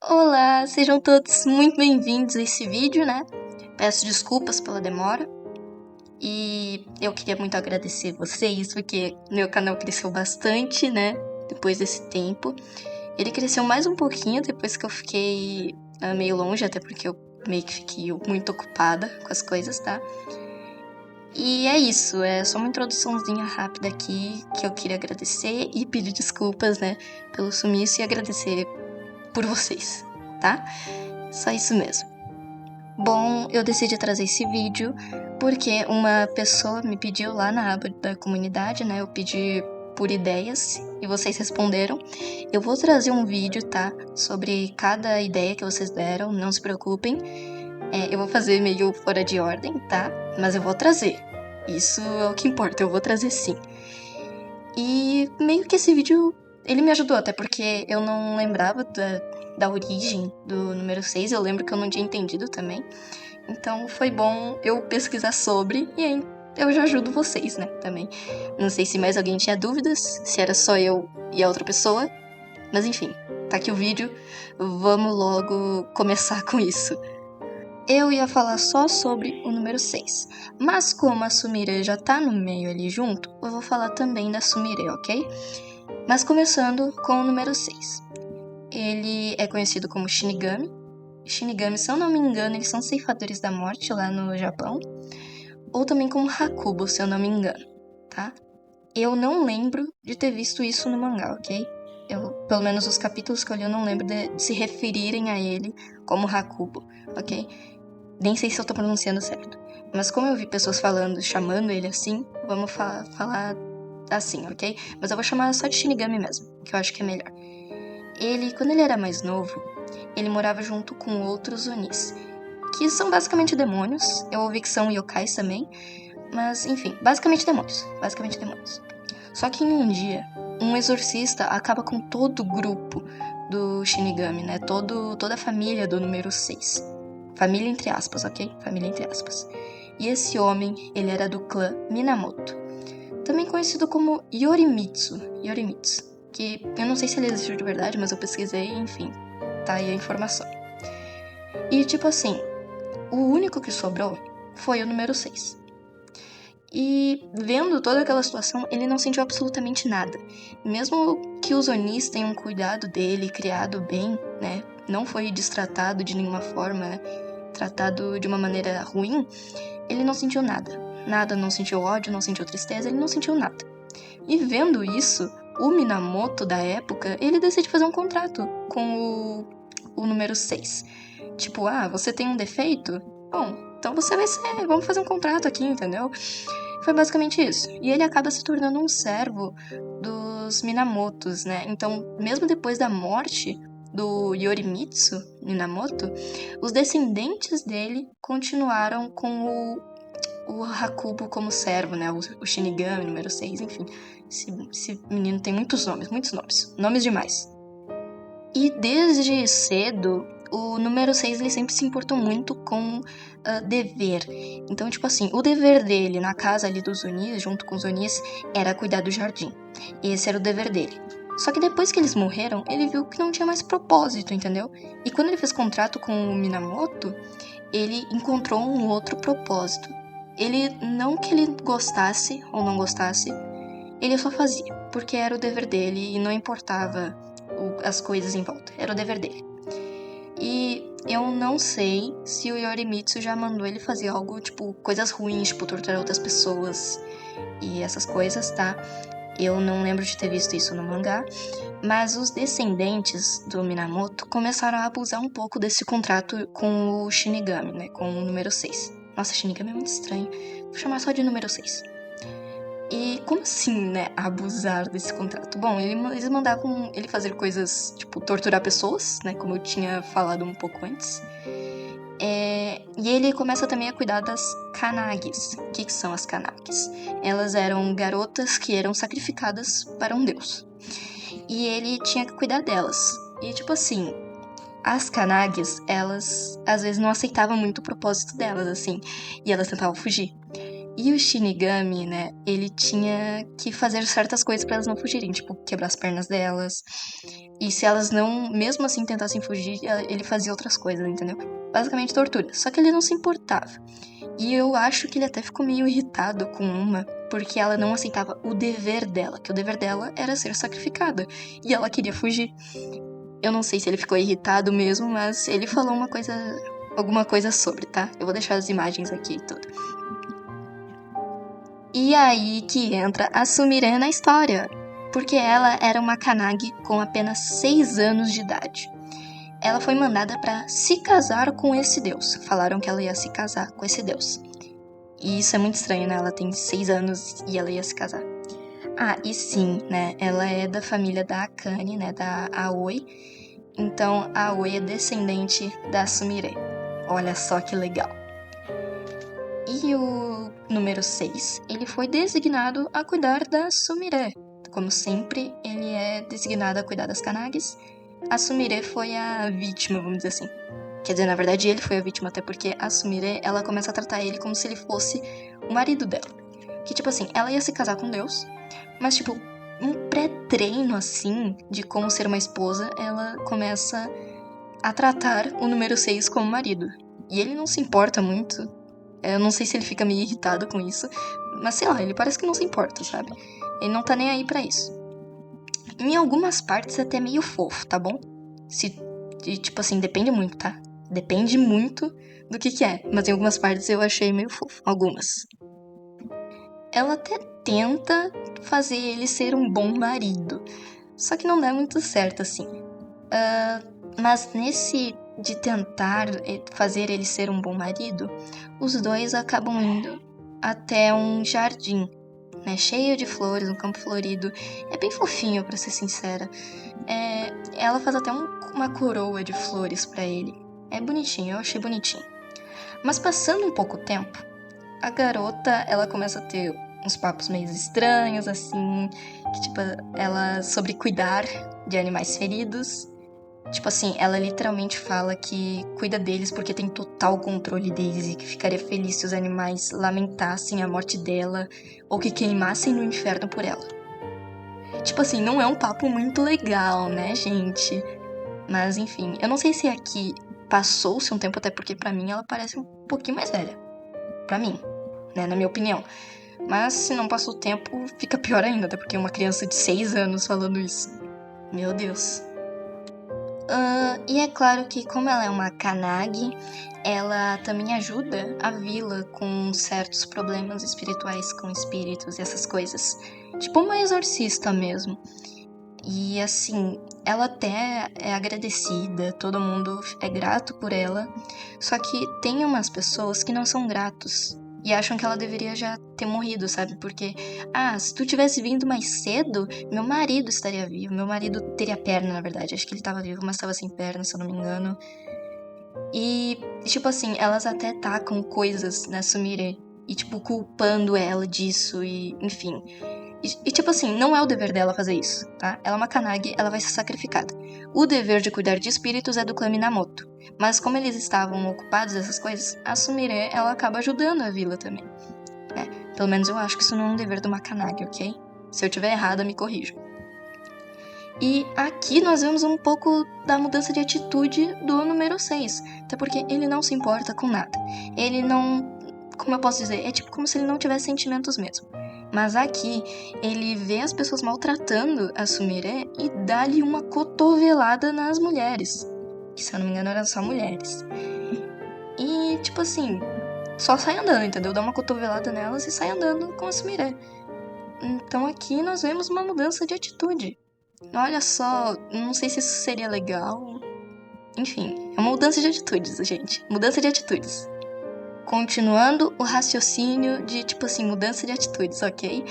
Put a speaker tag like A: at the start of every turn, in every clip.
A: Olá, sejam todos muito bem-vindos a esse vídeo, né? Peço desculpas pela demora e eu queria muito agradecer vocês porque meu canal cresceu bastante, né? Depois desse tempo. Ele cresceu mais um pouquinho depois que eu fiquei meio longe, até porque eu meio que fiquei muito ocupada com as coisas, tá? E é isso, é só uma introduçãozinha rápida aqui que eu queria agradecer e pedir desculpas, né, pelo sumiço e agradecer por vocês, tá? Só isso mesmo. Bom, eu decidi trazer esse vídeo porque uma pessoa me pediu lá na aba da comunidade, né? Eu pedi por ideias e vocês responderam. Eu vou trazer um vídeo, tá? Sobre cada ideia que vocês deram, não se preocupem. Eu vou fazer meio fora de ordem, tá? Mas eu vou trazer. Isso é o que importa, eu vou trazer sim. E meio que esse vídeo, ele me ajudou, até porque eu não lembrava da origem do número 6, eu lembro que eu não tinha entendido também. Então foi bom eu pesquisar sobre e aí eu já ajudo vocês, né, também. Não sei se mais alguém tinha dúvidas, se era só eu e a outra pessoa, mas enfim, tá aqui o vídeo, vamos logo começar com isso. Eu ia falar só sobre o número 6, mas como a Sumire já tá no meio ali junto, eu vou falar também da Sumire, ok? Mas começando com o número 6. Ele é conhecido como Shinigami. Shinigami, se eu não me engano, eles são ceifadores da morte lá no Japão. Ou também como Hakubo, se eu não me engano, tá? Eu não lembro de ter visto isso no mangá, ok? Pelo menos os capítulos que eu li, eu não lembro de se referirem a ele como Hakubo, ok? Nem sei se eu tô pronunciando certo. Mas como eu vi pessoas falando, chamando ele assim, vamos falar assim, ok? Mas eu vou chamar só de Shinigami mesmo, que eu acho que é melhor. Ele, quando ele era mais novo, ele morava junto com outros Onis, que são basicamente demônios. Eu ouvi que são yokais também, mas enfim, basicamente demônios. Só que em um dia, um exorcista acaba com todo o grupo do Shinigami, né? Toda a família do número 6. Família entre aspas, ok? Família entre aspas. E esse homem, ele era do clã Minamoto, também conhecido como Yorimitsu, que eu não sei se ele existiu de verdade, mas eu pesquisei, enfim, tá aí a informação. E tipo assim, o único que sobrou foi o número 6. E vendo toda aquela situação, ele não sentiu absolutamente nada. Mesmo que os Onis tenham cuidado dele, criado bem, né? Não foi destratado de nenhuma forma, tratado de uma maneira ruim, ele não sentiu nada. Nada, não sentiu ódio, não sentiu tristeza, ele não sentiu nada. E vendo isso, o Minamoto da época, ele decide fazer um contrato com o número 6. Tipo, você tem um defeito? Bom, então você vai ser, vamos fazer um contrato aqui, entendeu? Foi basicamente isso. E ele acaba se tornando um servo dos Minamotos, né? Então, mesmo depois da morte do Yorimitsu Minamoto, os descendentes dele continuaram com o Hakubo como servo, né? O Shinigami número 6, enfim. Esse menino tem muitos nomes. Nomes demais. E desde cedo, o número 6 ele sempre se importou muito com dever. Então, tipo assim, o dever dele na casa ali dos Onis, junto com os Onis, era cuidar do jardim. Esse era o dever dele. Só que depois que eles morreram, ele viu que não tinha mais propósito, entendeu? E quando ele fez contrato com o Minamoto, ele encontrou um outro propósito. Ele, não que ele gostasse ou não gostasse, ele só fazia, porque era o dever dele e não importava as coisas em volta, era o dever dele. E eu não sei se o Yorimitsu já mandou ele fazer algo, tipo, coisas ruins, tipo, torturar outras pessoas e essas coisas, tá? Eu não lembro de ter visto isso no mangá, mas os descendentes do Minamoto começaram a abusar um pouco desse contrato com o Shinigami, né? Com o número 6. Nossa, Shinigami é muito estranho. Vou chamar só de número 6. E como assim, né, abusar desse contrato? Bom, eles mandavam ele fazer coisas, tipo, torturar pessoas, né, como eu tinha falado um pouco antes. E ele começa também a cuidar das Kanagis. O que são as Kanagis? Elas eram garotas que eram sacrificadas para um deus. E ele tinha que cuidar delas. E tipo assim, as Kanagis, elas às vezes não aceitavam muito o propósito delas, assim. E elas tentavam fugir. E o Shinigami, né, ele tinha que fazer certas coisas pra elas não fugirem, tipo, quebrar as pernas delas. E se elas não, mesmo assim, tentassem fugir, ele fazia outras coisas, entendeu? Basicamente tortura. Só que ele não se importava. E eu acho que ele até ficou meio irritado com uma, porque ela não aceitava o dever dela, que o dever dela era ser sacrificada. E ela queria fugir. Eu não sei se ele ficou irritado mesmo, mas ele falou alguma coisa sobre, tá? Eu vou deixar as imagens aqui e tudo. E aí que entra a Sumire na história, porque ela era uma Kanagi com apenas 6 anos de idade. Ela foi mandada para se casar com esse deus. Falaram que ela ia se casar com esse deus. E isso é muito estranho, né? Ela tem 6 anos e ela ia se casar. Ah, e sim, né? Ela é da família da Akane, né? Da Aoi. Então, a Aoi é descendente da Sumire. Olha só que legal. E o número 6, ele foi designado a cuidar da Sumire. Como sempre, ele é designado a cuidar das Kanagis. A Sumire foi a vítima, vamos dizer assim. Quer dizer, na verdade, ele foi a vítima, até porque a Sumire, ela começa a tratar ele como se ele fosse o marido dela. Que, tipo assim, ela ia se casar com Deus, mas, tipo, um pré-treino, assim, de como ser uma esposa, ela começa a tratar o número 6 como marido. E ele não se importa muito. Eu não sei se ele fica meio irritado com isso, mas sei lá, ele parece que não se importa, sabe? Ele não tá nem aí pra isso. Em algumas partes é até meio fofo, tá bom? E, tipo assim, depende muito, tá? Depende muito do que é, mas em algumas partes eu achei meio fofo. Algumas. Ela até tenta fazer ele ser um bom marido, só que não dá muito certo, assim. Mas nesse de tentar fazer ele ser um bom marido, os dois acabam indo até um jardim, né, cheio de flores, um campo florido. É bem fofinho, pra ser sincera. Ela faz até uma coroa de flores pra ele. É bonitinho, eu achei bonitinho. Mas passando um pouco tempo, a garota, ela começa a ter uns papos meio estranhos, assim, que tipo, ela sobre cuidar de animais feridos. Tipo assim, ela literalmente fala que cuida deles porque tem total controle deles e que ficaria feliz se os animais lamentassem a morte dela ou que queimassem no inferno por ela. Tipo assim, não é um papo muito legal, né, gente? Mas enfim, eu não sei se aqui passou-se um tempo, até porque pra mim ela parece um pouquinho mais velha. Pra mim, né, na minha opinião. Mas se não passou o tempo, fica pior ainda, até porque uma criança de 6 anos falando isso. Meu Deus. E é claro que, como ela é uma Kanagi, ela também ajuda a vila com certos problemas espirituais com espíritos e essas coisas. Tipo uma exorcista mesmo. E assim, ela até é agradecida, todo mundo é grato por ela. Só que tem umas pessoas que não são gratos. E acham que ela deveria já ter morrido, sabe? Porque, se tu tivesse vindo mais cedo, meu marido estaria vivo. Meu marido teria perna, na verdade. Acho que ele tava vivo, mas tava sem perna, se eu não me engano. E, tipo assim, elas até tacam coisas na Sumire. E, tipo, culpando ela disso e, enfim. E, tipo assim, não é o dever dela fazer isso, tá? Ela é uma Kanagi, ela vai ser sacrificada. O dever de cuidar de espíritos é do clã Minamoto. Mas como eles estavam ocupados dessas coisas, a Sumire, ela acaba ajudando a vila também. Pelo menos eu acho que isso não é um dever de uma Kanagi, ok? Se eu tiver errada, me corrija. E aqui nós vemos um pouco da mudança de atitude do número 6. Até porque ele não se importa com nada. Ele não... Como eu posso dizer? É tipo como se ele não tivesse sentimentos mesmo. Mas aqui, ele vê as pessoas maltratando a Sumire e dá-lhe uma cotovelada nas mulheres. Que, se eu não me engano, eram só mulheres. E, tipo assim, só sai andando, entendeu? Dá uma cotovelada nelas e sai andando com a Sumire. Então aqui nós vemos uma mudança de atitude. Olha só, não sei se isso seria legal. Enfim, é uma mudança de atitudes, gente. Mudança de atitudes. Continuando o raciocínio de, tipo assim, mudança de atitudes, ok?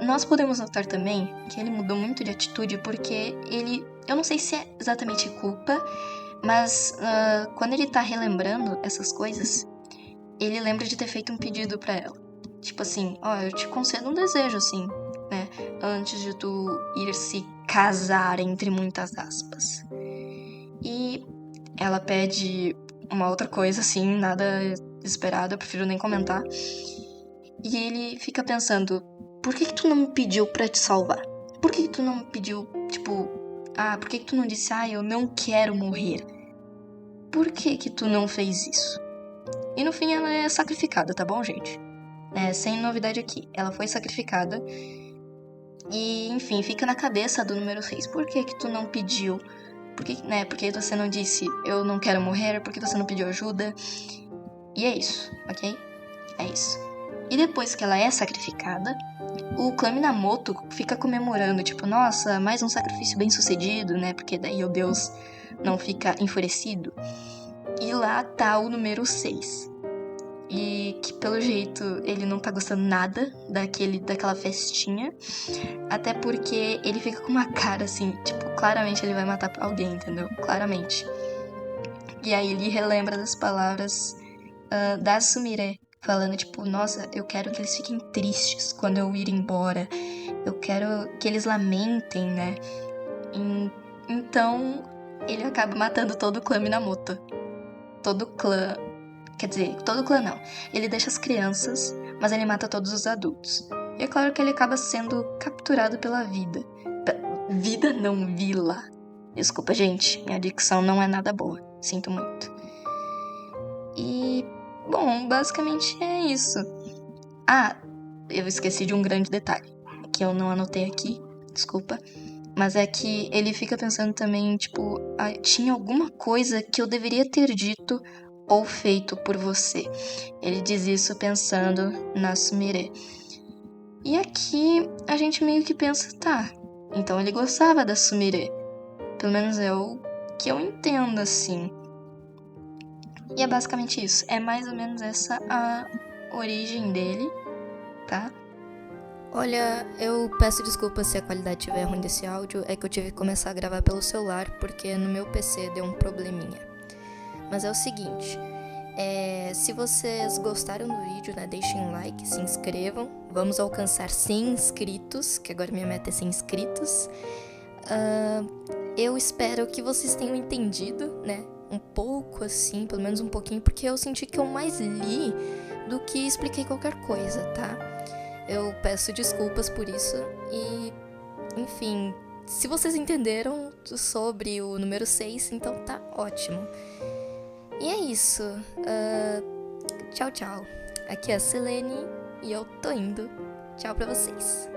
A: Nós podemos notar também que ele mudou muito de atitude porque ele... Eu não sei se é exatamente culpa, mas quando ele tá relembrando essas coisas, ele lembra de ter feito um pedido pra ela. Tipo assim, eu te concedo um desejo, assim, né? Antes de tu ir se casar, entre muitas aspas. E ela pede uma outra coisa, assim, nada esperado, eu prefiro nem comentar. E ele fica pensando, por que tu não me pediu pra te salvar? Por que tu não me pediu, tipo, por que tu não disse, eu não quero morrer? Por que tu não fez isso? E no fim ela é sacrificada, tá bom, gente? Sem novidade aqui. Ela foi sacrificada. E, enfim, fica na cabeça do número 6. Por que tu não pediu? Por que você não disse, eu não quero morrer? Por que você não pediu ajuda? E é isso, ok? É isso. E depois que ela é sacrificada, o clã Minamoto fica comemorando, tipo, nossa, mais um sacrifício bem sucedido, né? Porque daí o deus não fica enfurecido. E lá tá o número 6. E que pelo jeito ele não tá gostando nada daquela festinha. Até porque ele fica com uma cara assim, tipo, claramente ele vai matar alguém, entendeu? Claramente. E aí ele relembra das palavras da Sumire, falando tipo, nossa, eu quero que eles fiquem tristes quando eu ir embora. Eu quero que eles lamentem, né? Então ele acaba matando todo o clã Minamoto. Todo o clã. Quer dizer, todo o clã não. Ele deixa as crianças, mas ele mata todos os adultos. E é claro que ele acaba sendo capturado pela vida. Vida não, vila. Desculpa, gente. Minha dicção não é nada boa. Sinto muito. E, bom, basicamente é isso. Eu esqueci de um grande detalhe. Que eu não anotei aqui. Desculpa. Mas é que ele fica pensando também, tipo, tinha alguma coisa que eu deveria ter dito ou feito por você. Ele diz isso pensando na Sumire. E aqui a gente meio que pensa, tá, então ele gostava da Sumire. Pelo menos é o que eu entendo, assim. E é basicamente isso. É mais ou menos essa a origem dele, tá?
B: Olha, eu peço desculpas se a qualidade estiver ruim desse áudio, é que eu tive que começar a gravar pelo celular porque no meu PC deu um probleminha. Mas é o seguinte, se vocês gostaram do vídeo, né, deixem um like, se inscrevam. Vamos alcançar 100 inscritos, que agora minha meta é 100 inscritos. Eu espero que vocês tenham entendido, né, um pouco assim, pelo menos um pouquinho, porque eu senti que eu mais li do que expliquei qualquer coisa, tá? Eu peço desculpas por isso e, enfim, se vocês entenderam sobre o número 6, então tá ótimo. E é isso. Tchau, tchau. Aqui é a Selene e eu tô indo. Tchau pra vocês.